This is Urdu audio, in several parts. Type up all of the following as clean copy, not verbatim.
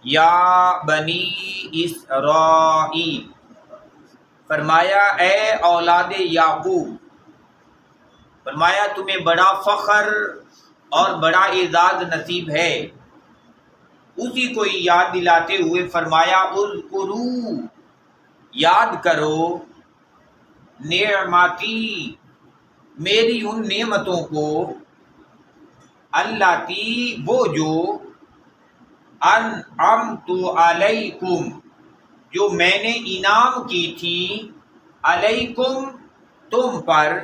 یا بنی اسرائیل، فرمایا اے اولاد یعقوب، فرمایا تمہیں بڑا فخر اور بڑا اعزاز نصیب ہے۔ اسی کو یاد دلاتے ہوئے فرمایا اذکروا، یاد کرو، نعمتی، میری ان نعمتوں کو، اللاتی، وہ جو، انعمت علیکم، جو میں نے انعام کی تھی، علیکم، تم پر،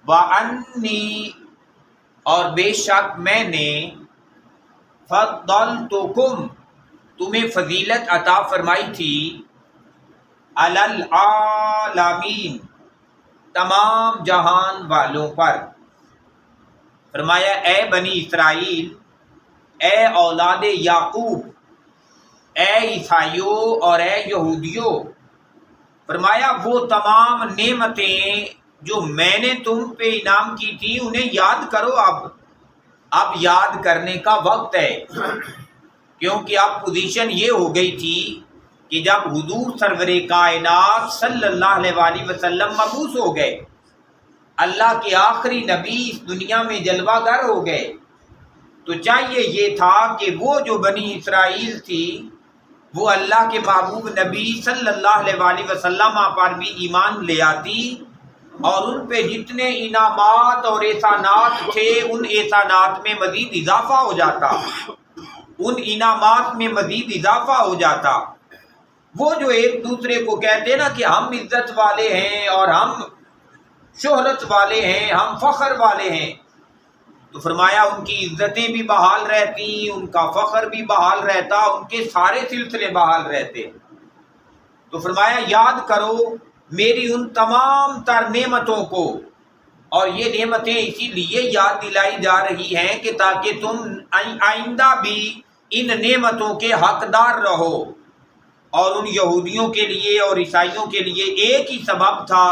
وانی، اور بے شک میں نے، فضلتکم، تمہیں فضیلت عطا فرمائی تھی، علی العالمین، تمام جہان والوں پر۔ فرمایا اے بنی اسرائیل، اے اولاد یعقوب، اے عیسائیوں اور اے یہودیوں، فرمایا وہ تمام نعمتیں جو میں نے تم پہ انعام کی تھی انہیں یاد کرو۔ اب یاد کرنے کا وقت ہے، کیونکہ اب پوزیشن یہ ہو گئی تھی کہ جب حضور سرور کائنات صلی اللہ علیہ وآلہ وسلم مبعوث ہو گئے، اللہ کے آخری نبی اس دنیا میں جلوہ گر ہو گئے، تو چاہیے یہ تھا کہ وہ جو بنی اسرائیل تھی وہ اللہ کے محبوب نبی صلی اللہ علیہ وآلہ وسلم پر بھی ایمان لے آتی، اور ان پہ جتنے انعامات اور احسانات تھے ان احسانات میں مزید اضافہ ہو جاتا، ان انعامات میں مزید اضافہ ہو جاتا۔ وہ جو ایک دوسرے کو کہتے نا کہ ہم عزت والے ہیں اور ہم شہرت والے ہیں، ہم فخر والے ہیں، تو فرمایا ان کی عزتیں بھی بحال رہتی، ان کا فخر بھی بحال رہتا، ان کے سارے سلسلے بحال رہتے۔ تو فرمایا یاد کرو میری ان تمام تر نعمتوں کو، اور یہ نعمتیں اسی لیے یاد دلائی جا رہی ہیں کہ تاکہ تم آئندہ بھی ان نعمتوں کے حقدار رہو۔ اور ان یہودیوں کے لیے اور عیسائیوں کے لیے ایک ہی سبب تھا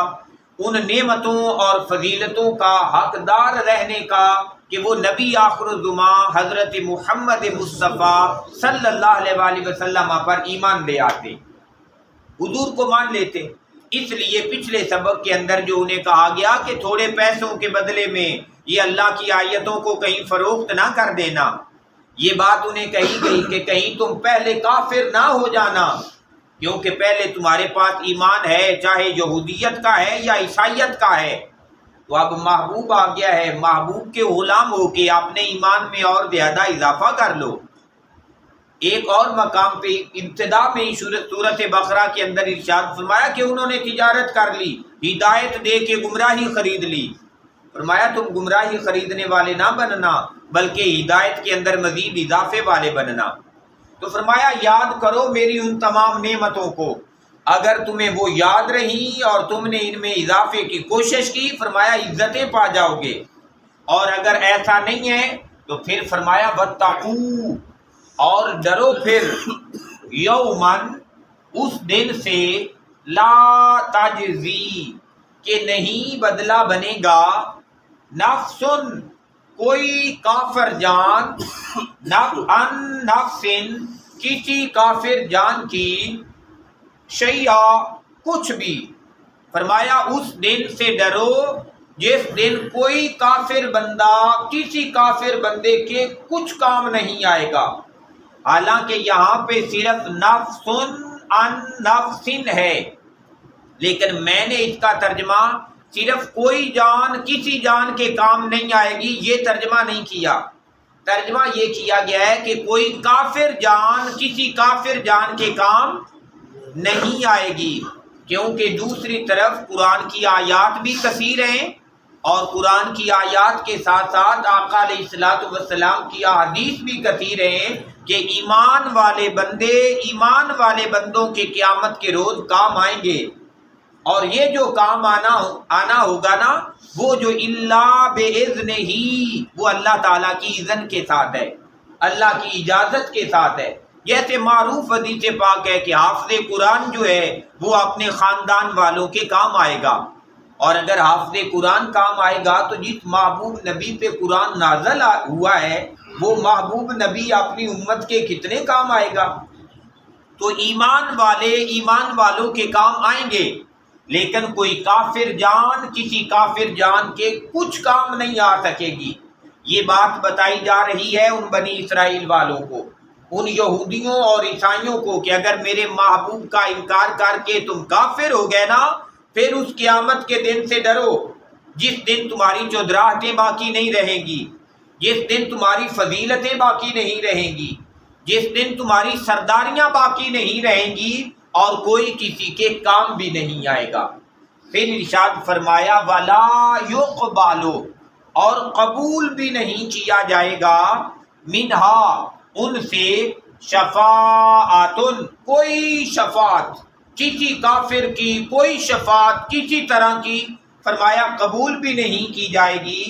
ان نعمتوں اور فضیلتوں کا حقدار رہنے کا کہ وہ نبی آخر الزماں حضرت محمد مصطفیٰ صلی اللہ علیہ وآلہ وسلم پر ایمان لے آتے، حضور کو مان لیتے۔ اس لیے پچھلے سبق کے اندر جو انہیں کہا گیا کہ تھوڑے پیسوں کے بدلے میں یہ اللہ کی آیتوں کو کہیں فروخت نہ کر دینا، یہ بات انہیں کہی گئی کہ کہیں تم پہلے کافر نہ ہو جانا، کیونکہ پہلے تمہارے پاس ایمان ہے، چاہے یہودیت کا ہے یا عیسائیت کا ہے، تو اب محبوب آ گیا ہے، محبوب کے غلام ہو کے اپنے ایمان میں اور زیادہ اضافہ کر لو۔ ایک اور مقام پہ ابتدا میں ہی سورۃ بقرہ کے اندر ارشاد فرمایا کہ انہوں نے تجارت کر لی، ہدایت دے کے گمراہی خرید لی۔ فرمایا تم گمراہی خریدنے والے نہ بننا، بلکہ ہدایت کے اندر مزید اضافے والے بننا۔ تو فرمایا یاد کرو میری ان تمام نعمتوں کو، اگر تمہیں وہ یاد رہی اور تم نے ان میں اضافے کی کوشش کی، فرمایا عزتیں پا جاؤ گے، اور اگر ایسا نہیں ہے تو پھر فرمایا واتقوا، اور ڈرو پھر، یومن، اس دن سے، لا تجزی، کہ نہیں بدلہ بنے گا، نفس، کوئی کافر جان، عن نفس، کسی کافر جان کی، شیئا، کچھ بھی۔ فرمایا اس دن سے ڈرو جس دن کوئی کافر بندہ کسی کافر بندے کے کچھ کام نہیں آئے گا۔ حالانکہ یہاں پہ صرف نفس عن نفس ہے، لیکن میں نے اس کا ترجمہ صرف کوئی جان کسی جان کے کام نہیں آئے گی یہ ترجمہ نہیں کیا، ترجمہ یہ کیا گیا ہے کہ کوئی کافر جان کسی کافر جان کے کام نہیں آئے گی، کیونکہ دوسری طرف قرآن کی آیات بھی کثیر ہیں، اور قرآن کی آیات کے ساتھ ساتھ آقا علیہ الصلوۃ والسلام کی احادیث بھی کثیر ہیں کہ ایمان والے بندوں کے قیامت کے روز کام آئیں گے، اور یہ جو کام آنا ہوگا نا، وہ جو اللہ بِإِذْنِ ہی، وہ اللہ تعالیٰ کی اذن کے ساتھ ہے، اللہ کی اجازت کے ساتھ ہے۔ جیسے معروف حدیث پاک ہے کہ حافظ قرآن جو ہے وہ اپنے خاندان والوں کے کام آئے گا، اور اگر حافظ قرآن کام آئے گا تو جس محبوب نبی پہ قرآن نازل ہوا ہے وہ محبوب نبی اپنی امت کے کتنے کام آئے گا؟ تو ایمان والوں کے کام آئیں گے، لیکن کوئی کافر جان کسی کافر جان کے کچھ کام نہیں آ سکے گی۔ یہ بات بتائی جا رہی ہے ان بنی اسرائیل والوں کو، ان یہودیوں اور عیسائیوں کو، کہ اگر میرے محبوب کا انکار کر کے تم کافر ہو گئے نا، پھر اس قیامت کے دن سے ڈرو جس دن تمہاری چودراہٹیں باقی نہیں رہیں گی، جس دن تمہاری فضیلتیں باقی نہیں رہیں گی، جس دن تمہاری سرداریاں باقی نہیں رہیں گی اور کوئی کسی کے کام بھی نہیں آئے گا۔ پھر ارشاد فرمایا وَلَا يُقْبَلُ، اور قبول بھی نہیں کیا جائے گا، منہا، ان سے، شفاعتن، کوئی شفاعت، کسی کافر کی کوئی شفاعت کسی طرح کی، فرمایا قبول بھی نہیں کی جائے گی،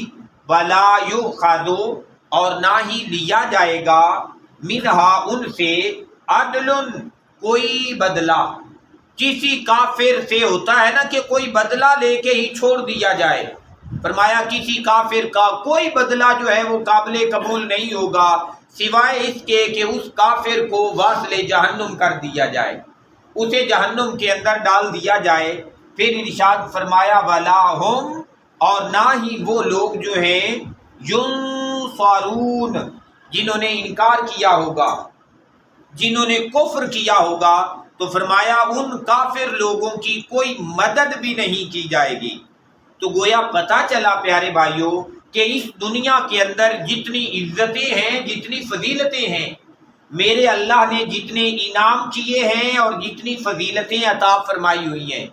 وَلَا يُؤْخَذُ، اور نہ ہی لیا جائے گا، منہا، ان سے، عدل، کوئی بدلہ۔ کسی کافر سے ہوتا ہے نا کہ کوئی بدلہ لے کے ہی چھوڑ دیا جائے، فرمایا کسی کافر کا کوئی بدلہ جو ہے وہ قابل قبول نہیں ہوگا، سوائے اس کے کہ اس کافر کو واصل جہنم کر دیا جائے، اسے جہنم کے اندر ڈال دیا جائے۔ پھر ارشاد فرمایا وَلَا هُمْ، اور نہ ہی وہ لوگ جو ہیں يُنصَرُونَ، جنہوں نے انکار کیا ہوگا، جنہوں نے کفر کیا ہوگا، تو فرمایا ان کافر لوگوں کی کوئی مدد بھی نہیں کی جائے گی۔ تو گویا پتہ چلا پیارے بھائیوں کہ اس دنیا کے اندر جتنی عزتیں ہیں، جتنی فضیلتیں ہیں، میرے اللہ نے جتنے انعام کیے ہیں اور جتنی فضیلتیں عطا فرمائی ہوئی ہیں،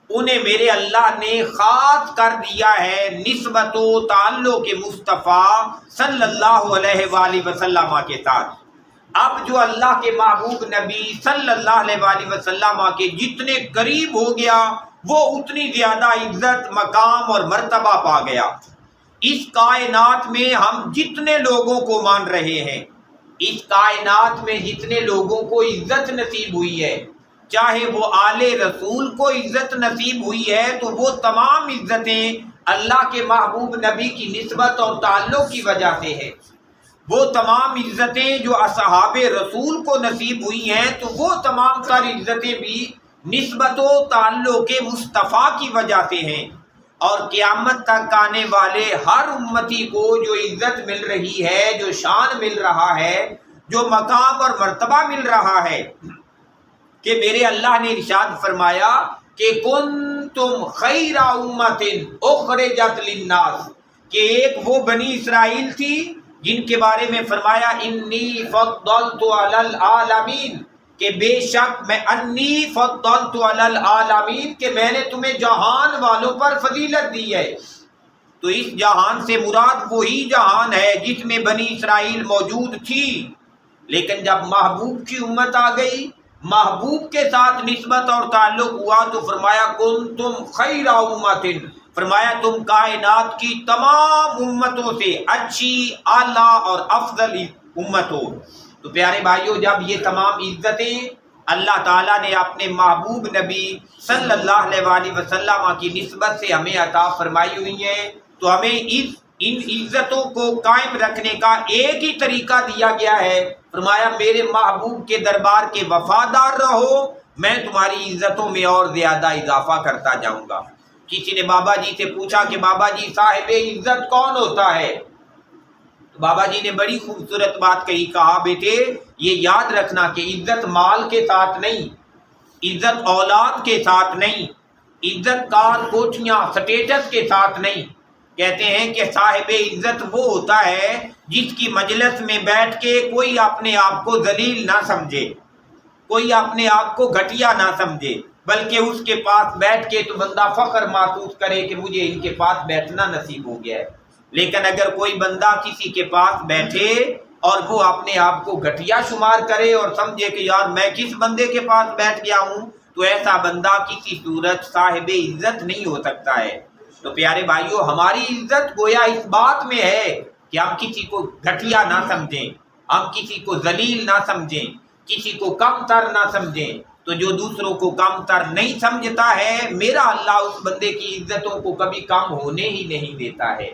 انہیں میرے اللہ نے خاص کر دیا ہے نسبت و تعلق مصطفیٰ صلی اللہ علیہ وآلہ وسلم کے ساتھ۔ اب جو اللہ کے محبوب نبی صلی اللہ علیہ وآلہ وسلم کے جتنے قریب ہو گیا، وہ اتنی زیادہ عزت، مقام اور مرتبہ پا گیا۔ اس کائنات میں ہم جتنے لوگوں کو مان رہے ہیں، اس کائنات میں جتنے لوگوں کو عزت نصیب ہوئی ہے، چاہے وہ آل رسول کو عزت نصیب ہوئی ہے تو وہ تمام عزتیں اللہ کے محبوب نبی کی نسبت اور تعلق کی وجہ سے ہے، وہ تمام عزتیں جو اصحاب رسول کو نصیب ہوئی ہیں تو وہ تمام تر عزتیں بھی نسبت و تعلق مصطفیٰ کی وجہ سے ہیں۔ اور قیامت تک آنے والے ہر امتی کو جو عزت مل رہی ہے، جو شان مل رہا ہے، جو مقام اور مرتبہ مل رہا ہے، کہ میرے اللہ نے ارشاد فرمایا کہ کنتم خیر امت اخرجت للناس، کہ ایک وہ بنی اسرائیل تھی جن کے بارے میں فرمایا انی فضلت علی العالمین، کہ بے شک میں انی فضلت علی العالمین، کہ میں نے تمہیں جہان والوں پر فضیلت دی ہے۔ تو اس جہان سے مراد وہی جہان ہے جس میں بنی اسرائیل موجود تھی، لیکن جب محبوب کی امت آ گئی، محبوب کے ساتھ نسبت اور تعلق ہوا، تو فرمایا کنتم خیر امت، فرمایا تم کائنات کی تمام امتوں سے اچھی، اعلیٰ اور افضل امت ہو۔ تو پیارے بھائیوں، جب یہ تمام عزتیں اللہ تعالیٰ نے اپنے محبوب نبی صلی اللہ علیہ وآلہ وسلم کی نسبت سے ہمیں عطا فرمائی ہوئی ہیں، تو ہمیں ان عزتوں کو قائم رکھنے کا ایک ہی طریقہ دیا گیا ہے، فرمایا میرے محبوب کے دربار کے وفادار رہو، میں تمہاری عزتوں میں اور زیادہ اضافہ کرتا جاؤں گا۔ کسی نے بابا جی سے پوچھا کہ بابا جی صاحب عزت کون ہوتا ہے؟ تو بابا جی نے بڑی خوبصورت بات کہی، کہا بیٹے یہ یاد رکھنا کہ عزت مال کے ساتھ نہیں، عزت اولاد کے ساتھ نہیں، عزت کار کوٹھیاں سٹیٹس کے ساتھ نہیں۔ کہتے ہیں کہ صاحب عزت وہ ہوتا ہے جس کی مجلس میں بیٹھ کے کوئی اپنے آپ کو ذلیل نہ سمجھے، کوئی اپنے آپ کو گھٹیا نہ سمجھے، بلکہ اس کے پاس بیٹھ کے تو بندہ فخر محسوس کرے کہ مجھے ان کے پاس بیٹھنا نصیب ہو گیا ہے۔ لیکن اگر کوئی بندہ کسی کے پاس بیٹھے اور وہ اپنے آپ کو گھٹیا شمار کرے اور سمجھے کہ یار میں کس بندے کے پاس بیٹھ گیا ہوں، تو ایسا بندہ کسی صورت صاحب عزت نہیں ہو سکتا ہے۔ تو پیارے بھائیوں، ہماری عزت گویا اس بات میں ہے کہ ہم کسی کو گھٹیا نہ سمجھیں، ہم کسی کو ذلیل نہ سمجھیں، کسی کو کم تر نہ سمجھیں۔ تو جو دوسروں کو کم تر نہیں سمجھتا ہے، میرا اللہ اس بندے کی عزتوں کو کبھی کم ہونے ہی نہیں دیتا ہے۔